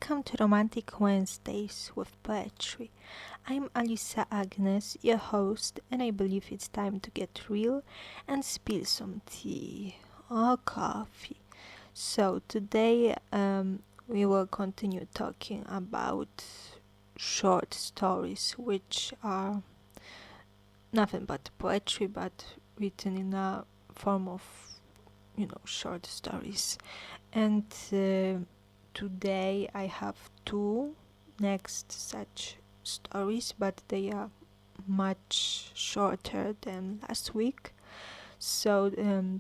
Welcome to Romantic Wednesdays with Poetry. I'm Alisa Agnes, your host, and I believe it's time to get real and spill some tea or coffee. So today we will continue talking about short stories, which are nothing but poetry, but written in a form of, short stories. And today I have two next such stories, but they are much shorter than last week. So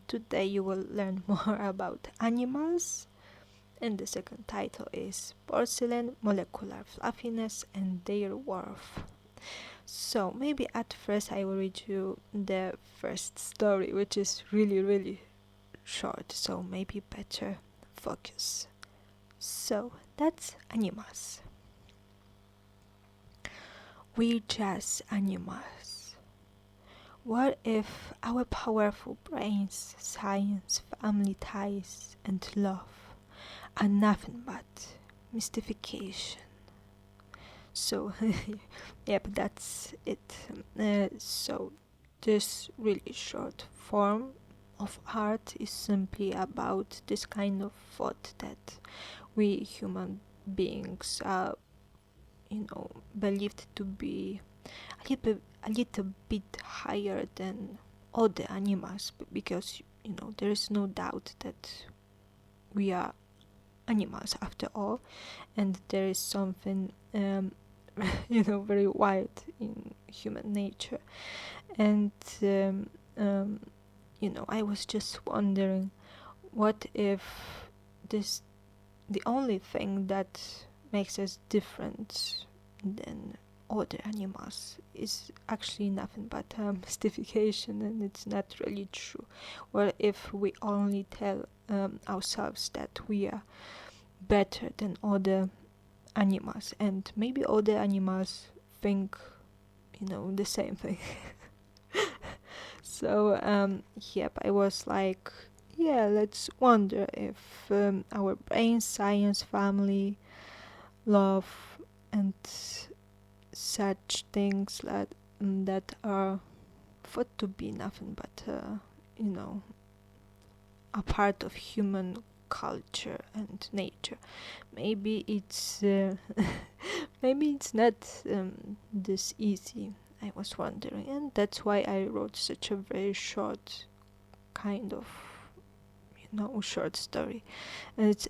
today you will learn more about animals, and the second title is Porcelain, Molecular Fluffiness and Their Worth. So maybe at first I will read you the first story, which is really short, so maybe better focus. So that's animals. We're just animals. What if our powerful brains, science, family ties, and love are nothing but mystification? So, yep, that's it. So, this really short form of art is simply about this kind of thought that we human beings are, believed to be a little bit higher than other animals, because there is no doubt that we are animals after all, and there is something very wild in human nature. And I was just wondering, what if the only thing that makes us different than other animals is actually nothing but mystification, and it's not really true? What if we only tell ourselves that we are better than other animals, and maybe other animals think the same thing? So I was like, let's wonder if our brain, science, family, love, and such things that are thought to be nothing but a part of human culture and nature, maybe it's maybe it's not this easy. I was wondering, and that's why I wrote such a very short kind of short story, and it's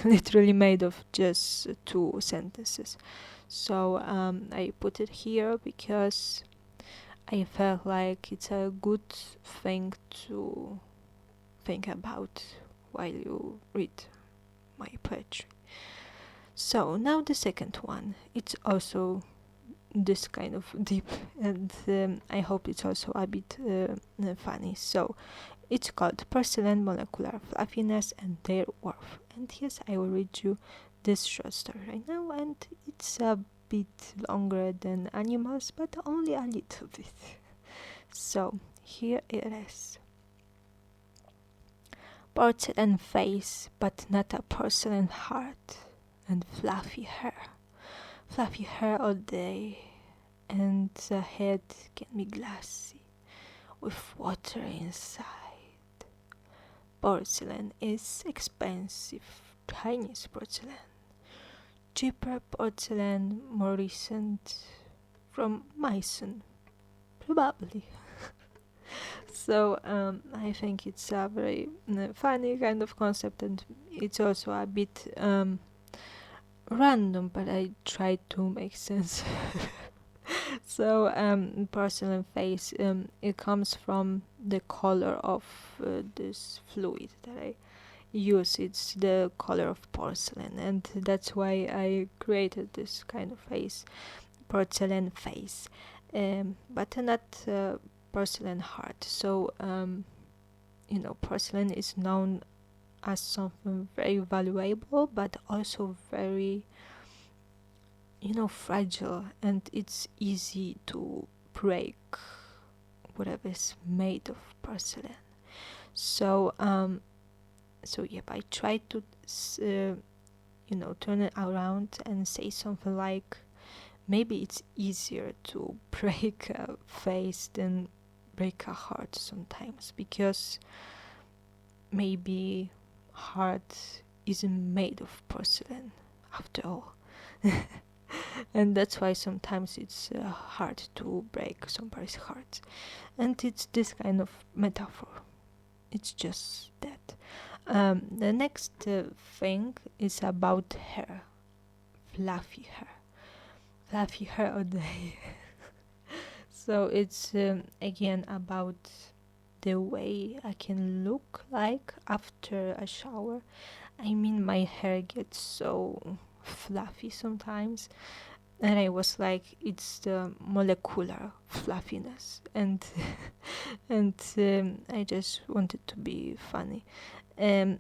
literally made of just two sentences. So I put it here because I felt like it's a good thing to think about while you read my poetry. So now the second one, it's also this kind of deep, and I hope it's also a bit funny. So it's called Porcelain, Molecular Fluffiness and Their Worth. And yes, I will read you this short story right now, and it's a bit longer than animals, but only a little bit. So here it is. Porcelain face, but not a porcelain heart, and fluffy hair all day, and the head can be glassy with water inside. Porcelain is expensive, Chinese porcelain, cheaper porcelain, more recent, from Meissen, probably. So I think it's a very funny kind of concept, and it's also a bit random, but I tried to make sense. So porcelain face, it comes from the color of this fluid that I use. It's the color of porcelain, and that's why I created this kind of face, porcelain face, but not porcelain heart. So porcelain is known as something very valuable, but also very fragile, and it's easy to break whatever is made of porcelain. So I try to turn it around and say something like, maybe it's easier to break a face than break a heart sometimes, because maybe heart isn't made of porcelain after all. And that's why sometimes it's hard to break somebody's heart. And it's this kind of metaphor. It's just that. The next thing is about hair. Fluffy hair. Fluffy hair all day. So it's again about the way I can look like after a shower. I mean, my hair gets so fluffy sometimes, and I was like, it's the molecular fluffiness, and I just wanted to be funny. And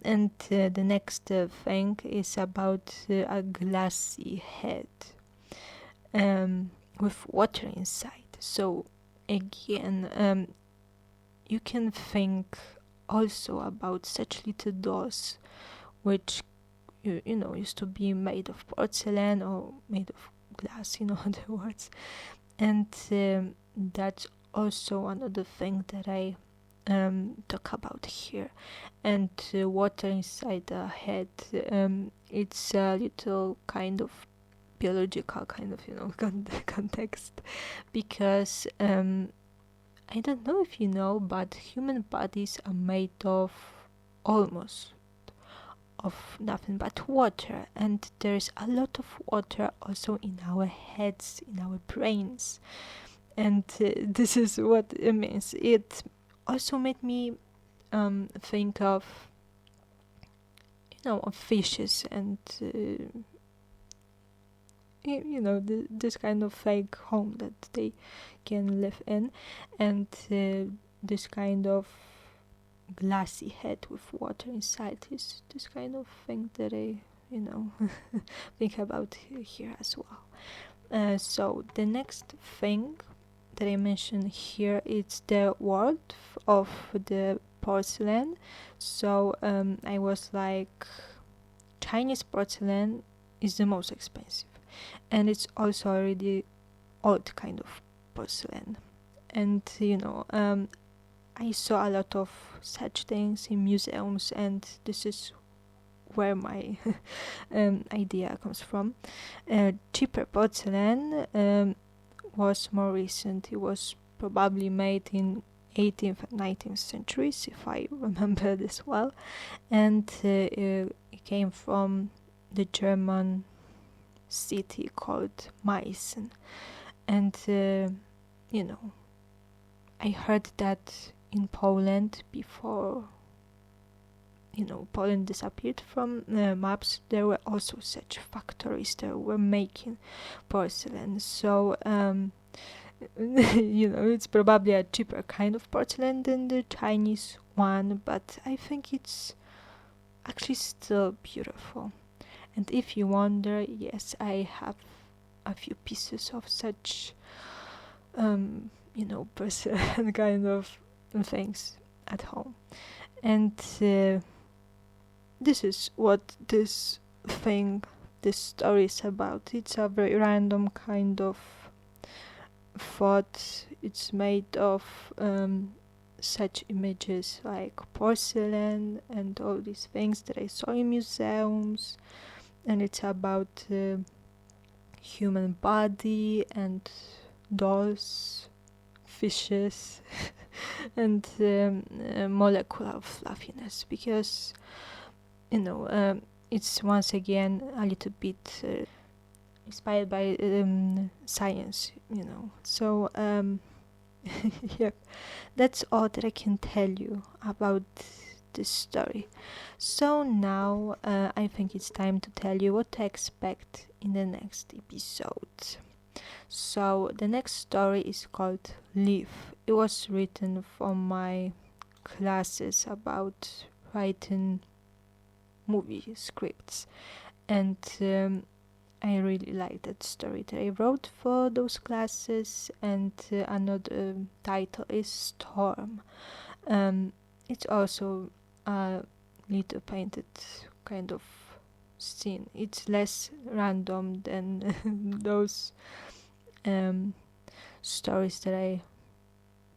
the next thing is about a glassy head with water inside. So again, you can think also about such little dolls which used to be made of porcelain or made of glass, in other words. And that's also another thing that I talk about here. And water inside the head, it's a little kind of biological kind of context, because I don't know if you know, but human bodies are made of almost of nothing but water, and there's a lot of water also in our heads, in our brains. And this is what it means. It also made me think of of fishes and this kind of fake home that they can live in, and this kind of glassy head with water inside is this kind of thing that I think about here as well. So the next thing that I mentioned here is the world of the porcelain. So I was like, Chinese porcelain is the most expensive, and it's also a really old kind of porcelain. And I saw a lot of such things in museums, and this is where my idea comes from. Cheaper porcelain was more recent. It was probably made in 18th and 19th centuries, if I remember this well, and it came from the German city called Meissen. And I heard that in Poland, before Poland disappeared from maps, there were also such factories that were making porcelain. So it's probably a cheaper kind of porcelain than the Chinese one, but I think it's actually still beautiful. And if you wonder, yes, I have a few pieces of such porcelain kind of things at home. And this is what this story is about. It's a very random kind of thought. It's made of such images like porcelain and all these things that I saw in museums, and it's about human body and dolls, fishes, and molecular fluffiness, because it's once again a little bit inspired by science, so yeah, that's all that I can tell you about this story. So now I think it's time to tell you what to expect in the next episode. So the next story is called Leaf. It was written for my classes about writing movie scripts, and I really like that story that I wrote for those classes. And another title is Storm. It's also a little painted kind of scene. It's less random than those stories that I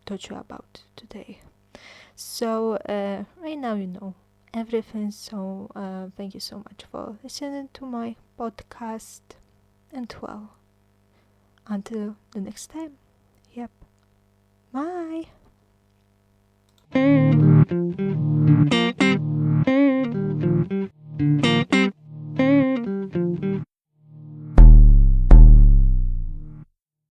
told you about today. So right now you know everything. So thank you so much for listening to my podcast. And well, until the next time. Yep. Bye.